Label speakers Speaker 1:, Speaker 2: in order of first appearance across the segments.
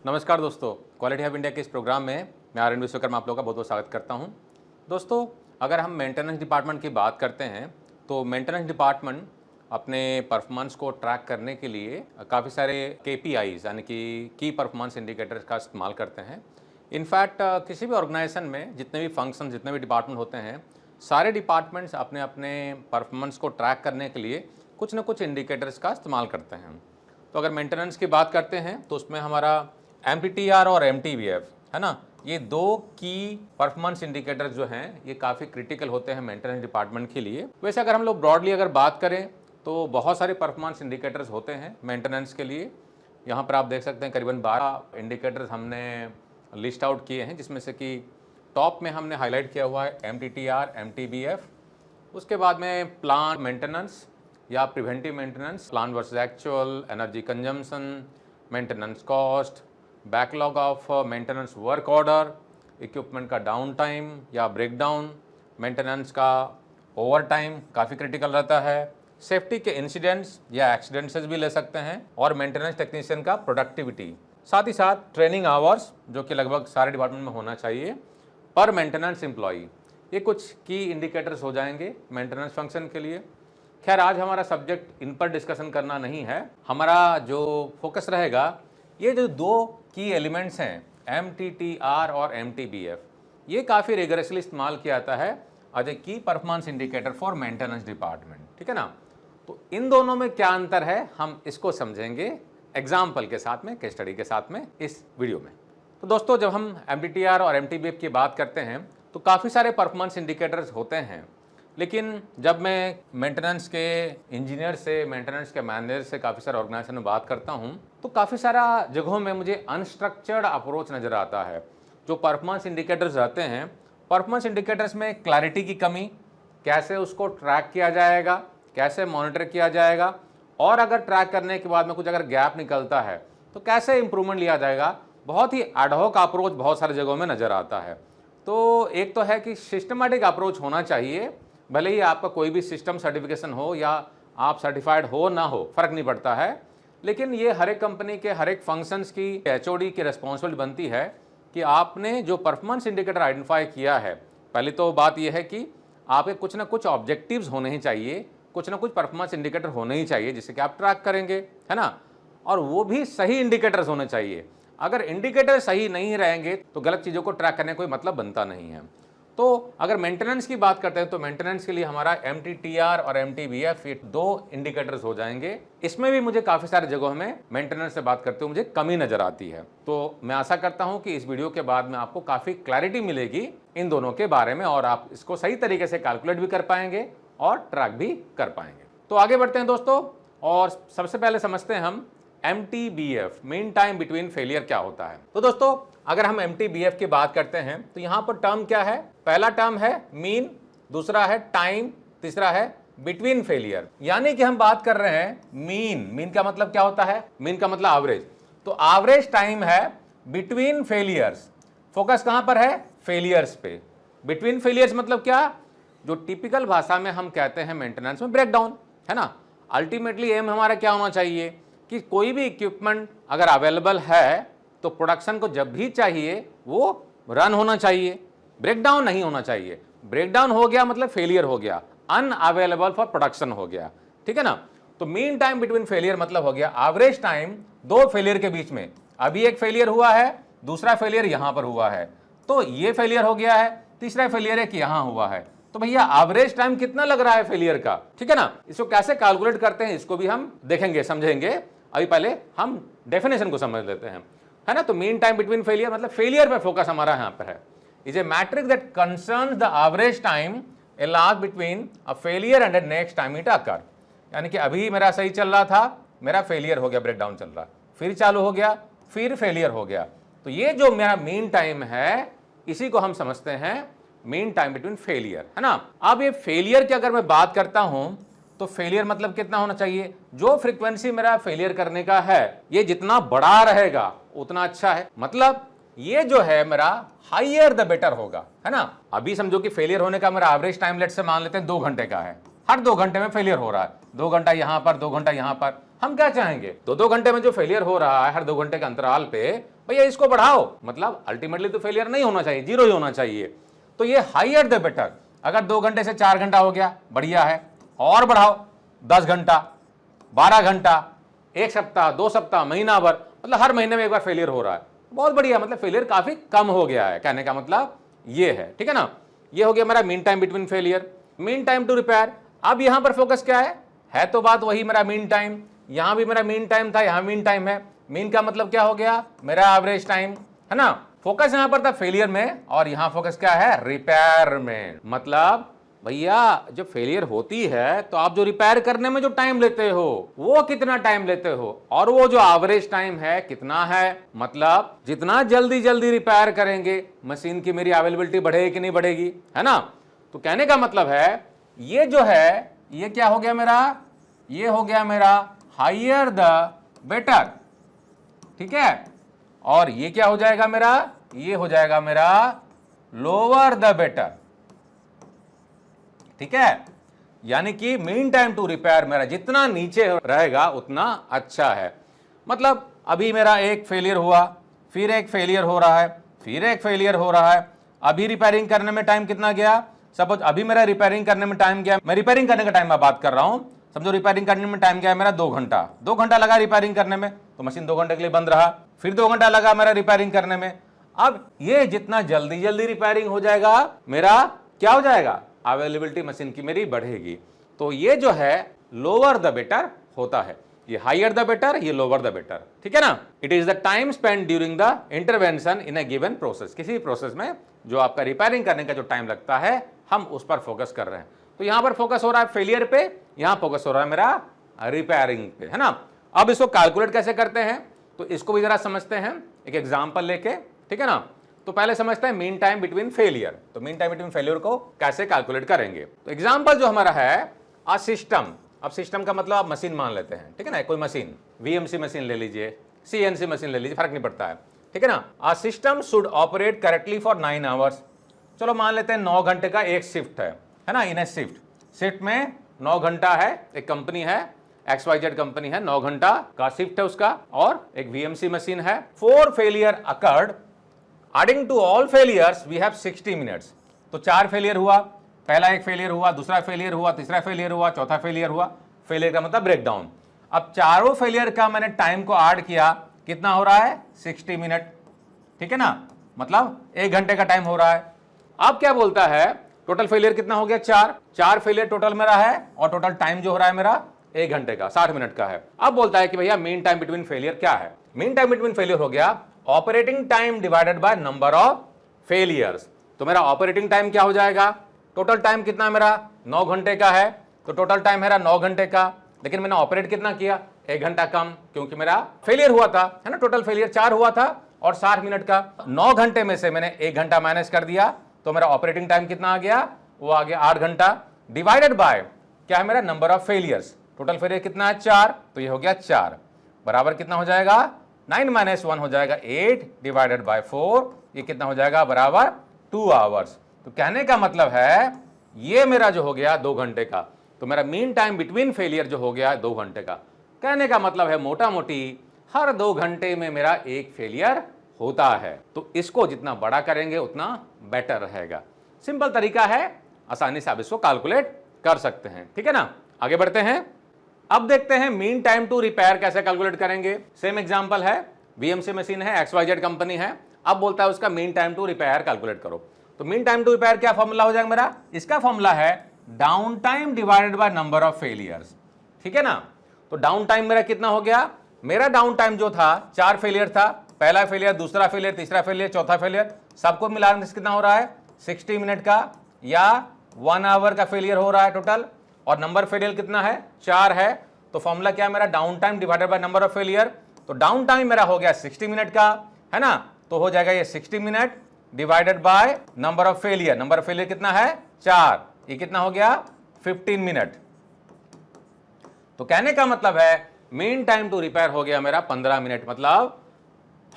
Speaker 1: नमस्कार दोस्तों, quality of India के इस प्रोग्राम में मैं आर एन विश्वकर्मा आप लोगों का बहुत बहुत स्वागत करता हूं। दोस्तों, अगर हम मेंटेनेंस डिपार्टमेंट की बात करते हैं तो मेंटेनेंस डिपार्टमेंट अपने परफॉर्मेंस को ट्रैक करने के लिए काफ़ी सारे KPIs यानी कि की परफॉर्मेंस इंडिकेटर्स का इस्तेमाल करते हैं। इनफैक्ट किसी भी ऑर्गेनाइजेशन में जितने भी फंक्शन, जितने भी डिपार्टमेंट होते हैं, सारे डिपार्टमेंट्स अपने अपने परफॉर्मेंस को ट्रैक करने के लिए कुछ न कुछ इंडिकेटर्स का इस्तेमाल करते हैं। तो अगर मेंटेनेंस की बात करते हैं तो उसमें हमारा MTTR और MTBF है ना, ये दो की परफॉर्मेंस इंडिकेटर्स जो हैं ये काफ़ी क्रिटिकल होते हैं मेंटेनेंस डिपार्टमेंट के लिए। वैसे अगर हम लोग ब्रॉडली अगर बात करें तो बहुत सारे परफॉर्मेंस इंडिकेटर्स होते हैं मेंटेनेंस के लिए। यहाँ पर आप देख सकते हैं करीबन 12 इंडिकेटर्स हमने लिस्ट आउट किए हैं, जिसमें से कि टॉप में हमने हाईलाइट किया हुआ है MTTR, MTBF। उसके बाद में प्लांट मेंटेनेंस या preventive maintenance, plan versus actual, energy consumption, maintenance cost, backlog of maintenance work order, equipment का डाउन टाइम या ब्रेकडाउन, मेंटेनेंस का ओवर टाइम काफ़ी क्रिटिकल रहता है, सेफ्टी के इंसिडेंट्स या एक्सीडेंट्स भी ले सकते हैं, और मेंटेनेंस टेक्नीशियन का प्रोडक्टिविटी। साथ ही साथ ट्रेनिंग आवर्स जो कि लगभग सारे डिपार्टमेंट में होना चाहिए पर मेंटेनेंस एम्प्लॉई। ये कुछ की इंडिकेटर्स हो जाएंगे मेंटेनेंस फंक्शन के लिए। खैर, आज हमारा सब्जेक्ट इन पर डिस्कशन करना नहीं है। हमारा जो फोकस रहेगा ये जो दो की एलिमेंट्स हैं MTTR और MTBF, ये काफ़ी रिगरसली इस्तेमाल किया जाता है एज ए की performance indicator for maintenance department. ठीक है ना। तो इन दोनों में क्या अंतर है हम इसको समझेंगे एग्जाम्पल के साथ में, केस स्टडी के साथ में इस वीडियो में। तो दोस्तों, जब हम MTTR और MTBF की बात करते हैं तो काफ़ी सारे परफॉर्मेंस इंडिकेटर्स होते हैं, लेकिन जब मैं मेंटेनेंस के इंजीनियर से, मेंटेनेंस के मैनेजर से काफ़ी सारे ऑर्गेनाइजेशन में बात करता हूं तो काफ़ी सारा जगहों में मुझे अनस्ट्रक्चर्ड अप्रोच नज़र आता है। जो परफॉर्मेंस इंडिकेटर्स रहते हैं, परफॉर्मेंस इंडिकेटर्स में क्लैरिटी की कमी, कैसे उसको ट्रैक किया जाएगा, कैसे मॉनिटर किया जाएगा, और अगर ट्रैक करने के बाद में कुछ अगर गैप निकलता है तो कैसे इंप्रूवमेंट लिया जाएगा, बहुत ही एडहॉक अप्रोच बहुत सारी जगहों में नज़र आता है। तो एक तो है कि सिस्टमैटिक अप्रोच होना चाहिए, भले ही आपका कोई भी सिस्टम सर्टिफिकेशन हो या आप सर्टिफाइड हो ना हो, फ़र्क नहीं पड़ता है, लेकिन ये हर एक कंपनी के हर एक फंक्शंस की HOD की रिस्पॉन्सिबिलिटी बनती है कि आपने जो परफॉर्मेंस इंडिकेटर आइडेंटिफाई किया है, पहले तो बात यह है कि आपके कुछ ना कुछ ऑब्जेक्टिव्स होने ही चाहिए, कुछ ना कुछ परफॉर्मेंस इंडिकेटर होने ही चाहिए जिससे कि आप ट्रैक करेंगे, है ना। और वो भी सही इंडिकेटर्स होने चाहिए। अगर इंडिकेटर सही नहीं रहेंगे तो गलत चीज़ों को ट्रैक करने का कोई मतलब बनता नहीं है। तो अगर मेंटेनेंस की बात करते हैं तो मेंटेनेंस के लिए हमारा MTTR और MTBF ये दो इंडिकेटर्स हो जाएंगे। इसमें भी मुझे काफ़ी सारे जगहों में मेंटेनेंस से बात करते हुए मुझे कमी नज़र आती है। तो मैं आशा करता हूं कि इस वीडियो के बाद में आपको काफ़ी क्लैरिटी मिलेगी इन दोनों के बारे में, और आप इसको सही तरीके से कैलकुलेट भी कर पाएंगे और ट्रैक भी कर पाएंगे। तो आगे बढ़ते हैं दोस्तों, और सबसे पहले समझते हैं हम MTBF, mean time between failure क्या होता है। तो दोस्तों, अगर हम MTBF की बात करते हैं तो यहां पर टर्म क्या है? पहला टर्म है मीन, दूसरा है टाइम, तीसरा है बिटवीन फेलियर। यानी कि हम बात कर रहे हैं मीन का मतलब क्या होता है? मीन का मतलब एवरेज। तो एवरेज टाइम है बिटवीन फेलियर्स। फोकस कहां पर है? फेलियर्स पे। बिटवीन फेलियर्स मतलब क्या? जो टिपिकल भाषा में हम कहते हैं मेंटेनेंस में ब्रेकडाउन, है ना। अल्टीमेटली एम हमारा क्या होना चाहिए कि कोई भी इक्विपमेंट अगर अवेलेबल है तो प्रोडक्शन को जब भी चाहिए वो रन होना चाहिए, ब्रेकडाउन नहीं होना चाहिए। ब्रेकडाउन हो गया मतलब फेलियर हो गया, अनअवेलेबल फॉर प्रोडक्शन हो गया। ठीक है ना। तो मीन टाइम बिटवीन फेलियर मतलब हो गया एवरेज टाइम दो फेलियर के बीच में। अभी एक फेलियर हुआ है, दूसरा फेलियर यहां पर हुआ है, तो ये फेलियर हो गया है, तीसरा फेलियर एक यहां हुआ है। तो भैया एवरेज टाइम कितना लग रहा है फेलियर का? ठीक है ना। इसको कैसे कैलकुलेट करते हैं इसको भी हम देखेंगे, समझेंगे। अभी पहले हम डेफिनेशन को समझ लेते हैं, है ना। तो मीन टाइम बिटवीन फेलियर मतलब फेलियर पे फोकस हमारा यहां पर है। Is a matrix that concerns the average time elapsed between a failure and the next time it occur. यानी कि अभी मेरा सही चल रहा था, मेरा फेलियर हो गया, ब्रेकडाउन चल रहा, फिर चालू हो गया, फिर फेलियर हो गया। तो ये जो मेरा मीन टाइम है इसी को हम समझते हैं मीन टाइम बिटवीन फेलियर, है ना। अब ये फेलियर की अगर मैं बात करता हूं तो फेलियर मतलब कितना होना चाहिए? जो फ्रीक्वेंसी मेरा फेलियर करने का है ये जितना बड़ा रहेगा उतना अच्छा है। मतलब ये जो है मेरा हाइयर द बेटर होगा, है ना। अभी समझो कि फेलियर होने का मेरा एवरेज टाइम लेट से मान लेते हैं 2 घंटे का है, हर 2 घंटे में फेलियर हो रहा है, 2 घंटा यहां पर 2 घंटा यहां पर, हम क्या चाहेंगे, 2-2 घंटे में जो फेलियर हो रहा है हर 2 घंटे के अंतराल पे, भैया इसको बढ़ाओ, मतलब अल्टीमेटली तो फेलियर नहीं होना चाहिए, जीरो ही होना चाहिए। तो ये हायर द बेटर। अगर 2 घंटे से 4 घंटा हो गया, बढ़िया है, और बढ़ाओ 10 घंटा, 12 घंटा, 1 सप्ताह, 2 सप्ताह, महीना भर, मतलब हर महीने में एक बार फेलियर हो रहा है, बहुत बढ़िया, मतलब फेलियर काफी कम हो गया है, कहने का मतलब ये है, ठीक है ना। ये हो गया मेरा mean time between failure. Mean time to repair, अब यहां पर फोकस क्या है तो बात वही मेरा मीन टाइम, यहां भी मेरा मीन टाइम था, यहां मीन टाइम है। मीन का मतलब क्या हो गया, मेरा एवरेज टाइम, है ना। फोकस यहां पर था फेलियर में, और यहां फोकस क्या है, रिपेयर में। मतलब भैया जब फेलियर होती है तो आप जो रिपेयर करने में जो टाइम लेते हो वो कितना टाइम लेते हो, और वो जो एवरेज टाइम है कितना है, मतलब जितना जल्दी जल्दी रिपेयर करेंगे मशीन की मेरी अवेलेबिलिटी बढ़ेगी कि नहीं बढ़ेगी, है ना। तो कहने का मतलब है ये जो है ये क्या हो गया मेरा, ये हो गया मेरा हायर द बेटर, ठीक है। और ये क्या हो जाएगा मेरा, ये हो जाएगा मेरा लोअर द बेटर, ठीक है। यानी कि मीन टाइम टू रिपेयर मेरा जितना नीचे रहेगा उतना अच्छा है। मतलब अभी मेरा एक फेलियर हुआ, फिर एक फेलियर हो रहा है, फिर एक फेलियर हो रहा है, अभी रिपेयरिंग करने में टाइम कितना गया, सपोज अभी मेरा रिपेयरिंग करने में टाइम गया, मैं रिपेयरिंग करने का टाइम मैं बात कर रहा हूं, समझो रिपेयरिंग करने में टाइम गया मेरा 2 घंटा, 2 घंटा लगा रिपेयरिंग करने में, तो मशीन 2 घंटे के लिए बंद रहा, फिर 2 घंटा लगा मेरा रिपेयरिंग करने में। अब ये जितना जल्दी जल्दी रिपेयरिंग हो जाएगा मेरा क्या हो जाएगा, अवेलेबिलिटी मशीन की मेरी बढ़ेगी। तो ये जो है लोअर द बेटर होता है, ये हायर द बेटर, ये लोअर द बेटर, ठीक है ना। It is the time spend during the intervention in a given process, किसी प्रोसेस में जो आपका रिपेयरिंग करने का जो टाइम लगता है हम उस पर फोकस कर रहे हैं। तो यहां पर फोकस हो रहा है फेलियर पे, यहां फोकस हो रहा है मेरा रिपेयरिंग पे, है ना। अब इसको कैलकुलेट कैसे करते हैं तो इसको भी जरा समझते हैं एक एग्जांपल लेके, ठीक है ना। तो पहले समझते हैं मीन टाइम बिटवीन फेलियर। तो मीन टाइम बिटवीन फेलियर को कैसे कैलकुलेट करेंगे, तो एग्जांपल जो हमारा है अ सिस्टम। अब सिस्टम का मतलब आप मशीन मान लेते हैं, ठीक है ना, कोई मशीन वीएमसी मशीन ले लीजिए, सीएनसी मशीन ले लीजिए, फर्क नहीं पड़ता है, ठीक है ना। A system should operate correctly for 9 hours. चलो मान लेते हैं 9 घंटे का एक शिफ्ट है ना, इन ए शिफ्ट में 9 घंटा है, एक कंपनी है XYZ कंपनी है, 9 घंटा का शिफ्ट है उसका, और एक वीएमसी मशीन है। 4 failure occurred, adding to all failures we have 60 minutes. तो 4 फेलियर हुआ, पहला एक फेलियर हुआ, दूसरा फेलियर हुआ, तीसरा फेलियर हुआ, चौथा फेलियर हुआ। फेलियर का मतलब ब्रेकडाउन। अब चारों फेलियर का मैंने टाइम को ऐड किया, कितना हो रहा है 60 मिनट, ठीक है ना, मतलब 1 घंटे का टाइम हो रहा है। अब क्या बोलता है टोटल फेलियर कितना हो गया, 4 फेलियर टोटल मेरा है, और टोटल टाइम जो हो रहा है मेरा 1 घंटे का, 60 मिनट का है। अब बोलता है कि भैया मीन टाइम बिटवीन फेलियर क्या है। मीन टाइम बिटवीन फेलियर हो गया operating time divided by number of failures. तो मेरा ऑपरेटिंग टाइम क्या हो जाएगा, टोटल टाइम कितना है मेरा 9 घंटे का है, तो टोटल टाइम मेरा 9 घंटे का, लेकिन मैंने ऑपरेट कितना किया 1 घंटा कम, क्योंकि मेरा फेलियर हुआ था, है ना। टोटल फेलियर 4 हुआ था और 60 मिनट का, 9 घंटे में से मैंने 1 घंटा माइनस कर दिया, तो मेरा ऑपरेटिंग टाइम कितना आ गया, वो आ गया 8 घंटा, डिवाइडेड बाय क्या है मेरा number of failures. Total failure कितना है 4, तो ये हो गया 4 बराबर कितना हो जाएगा 9 - 1 हो जाएगा 8 डिवाइडेड बाय 4, ये कितना हो जाएगा बराबर 2 आवर्स। तो कहने का मतलब है ये मेरा जो हो गया 2 घंटे का, तो मेरा मीन टाइम बिटवीन फेलियर जो हो गया 2 घंटे का। कहने का मतलब है मोटा मोटी हर 2 घंटे में मेरा एक फेलियर होता है। तो इसको जितना बड़ा करेंगे उतना बेटर रहेगा। सिंपल तरीका है, आसानी से आप इसको कैलकुलेट कर सकते हैं, ठीक है ना। आगे बढ़ते हैं, अब देखते हैं मीन टाइम टू रिपेयर कैसे कैलकुलेट करेंगे। सेम एग्जांपल है, वीएमसी मशीन है, XYZ कंपनी है। अब बोलता है उसका mean time to repair calculate करो। तो मीन टाइम टू रिपेयर क्या फॉर्मूला हो जाएगा मेरा, इसका फॉर्मूला है down time divided by number of failures, ठीक है ना। तो डाउन टाइम मेरा कितना हो गया, मेरा डाउन टाइम जो था 4 फेलियर था, पहला फेलियर, दूसरा फेलियर, तीसरा फेलियर, चौथा फेलियर, सबको मिलाकर कितना हो रहा है 60 मिनट का या 1 आवर का फेलियर हो रहा है टोटल, और नंबर फेलियर कितना है 4 है। तो फॉर्मूला क्या है मेरा, down time divided by number of failure. तो डाउन टाइम मेरा हो गया 60 मिनट का, है ना, तो हो जाएगा ये 60 minute divided by number of failure. Number of failure कितना है 4, ये कितना हो गया 15 मिनट। तो कहने का मतलब है मीन टाइम टू रिपेयर हो गया मेरा 15 मिनट, मतलब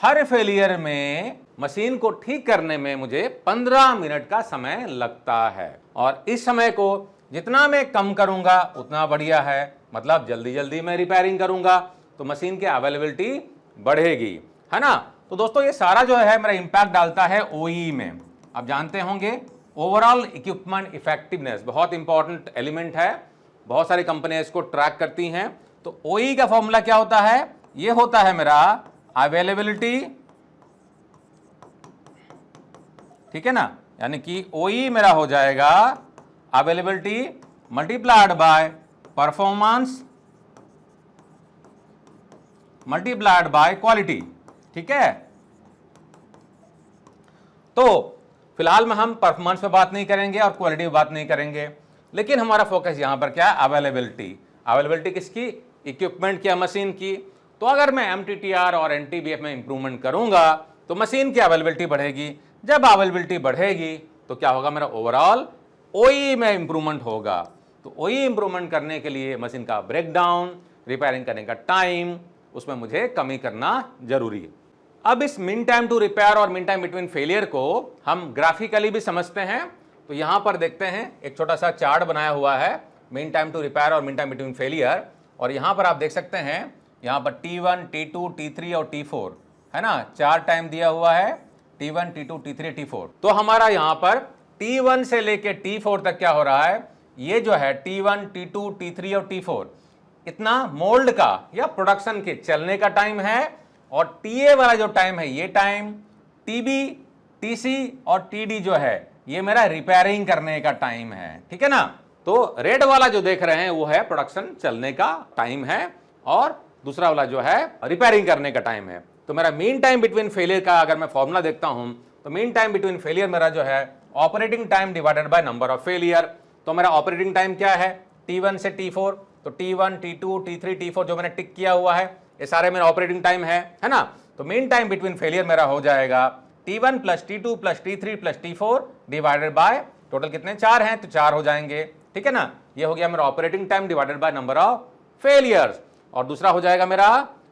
Speaker 1: हर फेलियर में मशीन को ठीक करने में मुझे 15 मिनट का समय लगता है। और इस समय को जितना मैं कम करूंगा उतना बढ़िया है, मतलब जल्दी जल्दी मैं रिपेयरिंग करूंगा तो मशीन की अवेलेबिलिटी बढ़ेगी, है ना। तो दोस्तों ये सारा जो है मेरा इंपैक्ट डालता है ओई में। आप जानते होंगे ओवरऑल इक्विपमेंट इफेक्टिवनेस बहुत इंपॉर्टेंट एलिमेंट है, बहुत सारी कंपनियां इसको ट्रैक करती हैं। तो ओई का फॉर्मूला क्या होता है, ये होता है मेरा अवेलेबिलिटी, ठीक है ना, यानी कि ओई मेरा हो जाएगा availability multiplied by performance multiplied by quality, ठीक है। तो फिलहाल में हम परफॉर्मेंस पे बात नहीं करेंगे और क्वालिटी पे बात नहीं करेंगे, लेकिन हमारा फोकस यहां पर क्या है, अवेलेबिलिटी। अवेलेबिलिटी किसकी, इक्विपमेंट की, मशीन की। तो अगर मैं MTTR और NTBF में इंप्रूवमेंट करूंगा तो मशीन की अवेलेबिलिटी बढ़ेगी। जब अवेलेबिलिटी बढ़ेगी तो क्या होगा, मेरा ओवरऑल OE में इंप्रूवमेंट होगा। तो OE इंप्रूवमेंट करने के लिए मशीन का ब्रेकडाउन, रिपेयरिंग करने का टाइम, उसमें मुझे कमी करना जरूरी है। अब इस मीन टाइम टू रिपेयर और मीन टाइम बिटवीन फेलियर को हम ग्राफिकली भी समझते हैं। तो यहां पर देखते हैं एक छोटा सा चार्ट बनाया हुआ है मीन टाइम टू रिपेयर और मीन टाइम बिटवीन फेलियर, और यहां पर आप देख सकते हैं यहां पर T1, T2, T3 और T4 है ना, 4 टाइम दिया हुआ है, T1, T2, T3, T4। तो हमारा यहां पर T1 से लेके T4 तक क्या हो रहा है, ये जो है T1, T2, T3 और T4 इतना मोल्ड का या प्रोडक्शन के चलने का टाइम है, और TA वाला जो टाइम है ये टाइम, TB, TC और TD जो है ये मेरा रिपेयरिंग करने का टाइम है, ठीक है ना। तो रेड वाला जो देख रहे हैं वो है प्रोडक्शन चलने का टाइम है, और दूसरा वाला जो है रिपेयरिंग करने का टाइम है। तो मेरा मीन टाइम बिटवीन फेलियर का अगर मैं फॉर्मूला देखता हूं तो मीन टाइम बिटवीन फेलियर मेरा जो है operating time divided by number of failure. तो मेरा ऑपरेटिंग टाइम क्या है, T1 से T4, तो T1, T2, T3, T4 जो मैंने टिक किया हुआ है ये सारे मेरा ऑपरेटिंग टाइम है ना। तो मीन टाइम बिटवीन फेलियर मेरा हो जाएगा T1 plus T2 plus T3 plus T4 divided by total कितने, 4 हैं तो 4 हो जाएंगे, ठीक है ना। ये हो गया मेरा operating time divided by number of failures. और दूसरा हो जाएगा मेरा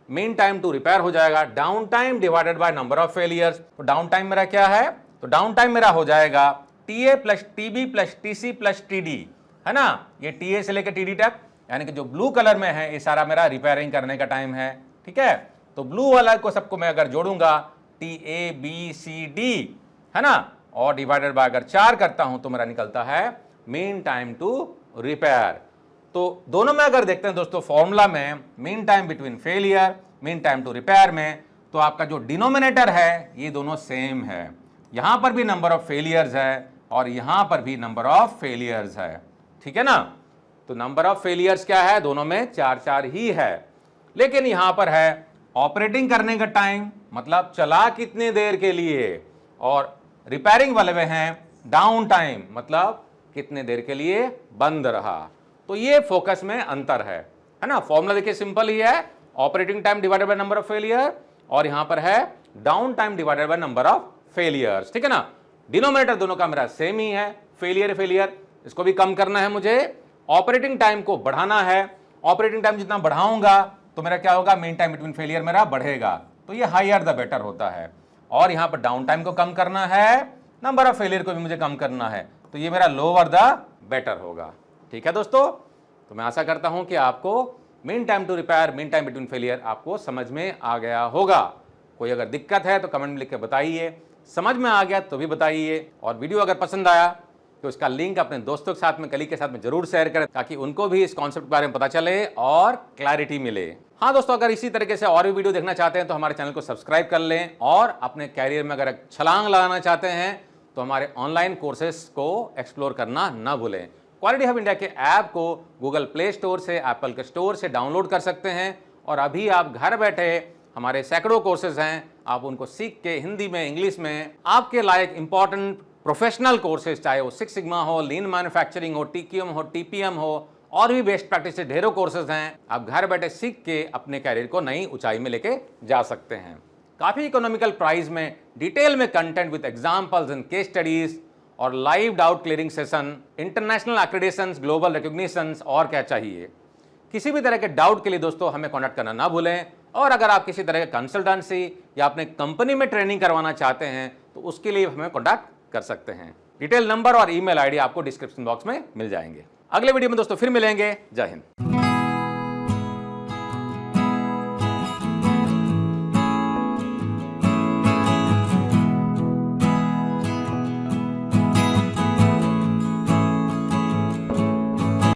Speaker 1: मीन टाइम टू रिपेयर हो जाएगा down time divided by number of failures. तो डाउन टाइम मेरा क्या है, तो डाउन टाइम मेरा हो जाएगा TA plus TB plus TC plus TD, है ना। ये TA से लेकर TD तक, यानी कि जो ब्लू कलर में है ये सारा मेरा रिपेयरिंग करने का टाइम है, ठीक है। तो ब्लू वाला को सबको मैं अगर जोड़ूंगा TABCD, है ना, और डिवाइडेड बाय अगर 4 करता हूं तो मेरा निकलता है मीन टाइम टू रिपेयर। तो दोनों में अगर देखते हैं दोस्तों फॉर्मूला में mean time between failure, mean time to repair में, तो आपका जो डिनोमिनेटर है ये दोनों सेम है। यहां पर भी नंबर ऑफ फेलियर्स है और यहां पर भी नंबर ऑफ फेलियर्स है, ठीक है ना। तो नंबर ऑफ फेलियर्स क्या है, दोनों में 4-4 ही है, लेकिन यहां पर है ऑपरेटिंग करने का टाइम, मतलब चला कितने देर के लिए, और रिपेयरिंग वाले में है डाउन टाइम, मतलब कितने देर के लिए बंद रहा। तो ये फोकस में अंतर है ना। फॉर्मूला देखिए सिंपल ही है, operating time divided by number of failure, और यहां पर है down time divided by number of failures, ठीक है ना। डिनोमिनेटर दोनों का मेरा सेम ही है, फेलियर, इसको भी कम करना है मुझे, ऑपरेटिंग टाइम को बढ़ाना है। ऑपरेटिंग टाइम जितना बढ़ाऊंगा तो मेरा क्या होगा, मीन टाइम बिटवीन फेलियर मेरा बढ़ेगा, तो ये हायर द बेटर होता है। और यहां पर डाउन टाइम को कम करना है, नंबर ऑफ फेलियर को भी मुझे कम करना है, तो ये मेरा लोअर द बेटर होगा, ठीक है दोस्तों। तो मैं आशा करता हूं कि आपको mean time to repair, mean time between failure आपको समझ में आ गया होगा। कोई अगर दिक्कत है तो कमेंट में लिख के बताइए, समझ में आ गया तो भी बताइए, और वीडियो अगर पसंद आया तो इसका लिंक अपने दोस्तों के साथ में, कलीग के साथ में जरूर शेयर करें, ताकि उनको भी इस कॉन्सेप्ट के बारे में पता चले और क्लैरिटी मिले। हाँ दोस्तों, अगर इसी तरीके से और भी वीडियो देखना चाहते हैं तो हमारे चैनल को सब्सक्राइब कर लें, और अपने कैरियर में अगर छलांग लगाना चाहते हैं तो हमारे ऑनलाइन कोर्सेज को एक्सप्लोर करना ना भूलें। क्वालिटी हब इंडिया के ऐप को गूगल प्ले स्टोर से, एप्पल के स्टोर से डाउनलोड कर सकते हैं, और अभी आप घर बैठे हमारे सैकड़ों कोर्सेज हैं, आप उनको सीख के हिंदी में, इंग्लिश में आपके लायक इंपॉर्टेंट प्रोफेशनल कोर्सेज, चाहे वो 6 सिग्मा हो, लीन मैन्युफैक्चरिंग हो, TQM हो, TPM हो, और भी बेस्ट प्रैक्टिस से ढेरों कोर्सेज हैं, आप घर बैठे सीख के अपने कैरियर को नई ऊंचाई में लेके जा सकते हैं। काफी इकोनॉमिकल प्राइस में डिटेल में content with examples and case studies, और live doubt clearing session, international accreditations, global recognitions, और क्या चाहिए। किसी भी तरह के डाउट के लिए दोस्तों हमें कॉन्टैक्ट करना ना भूलें, और अगर आप किसी तरह के कंसल्टेंसी या अपने कंपनी में ट्रेनिंग करवाना चाहते हैं तो उसके लिए हमें कॉन्टैक्ट कर सकते हैं। डिटेल नंबर और ईमेल आईडी आपको डिस्क्रिप्शन बॉक्स में मिल जाएंगे। अगले वीडियो में दोस्तों फिर मिलेंगे। जय हिंद।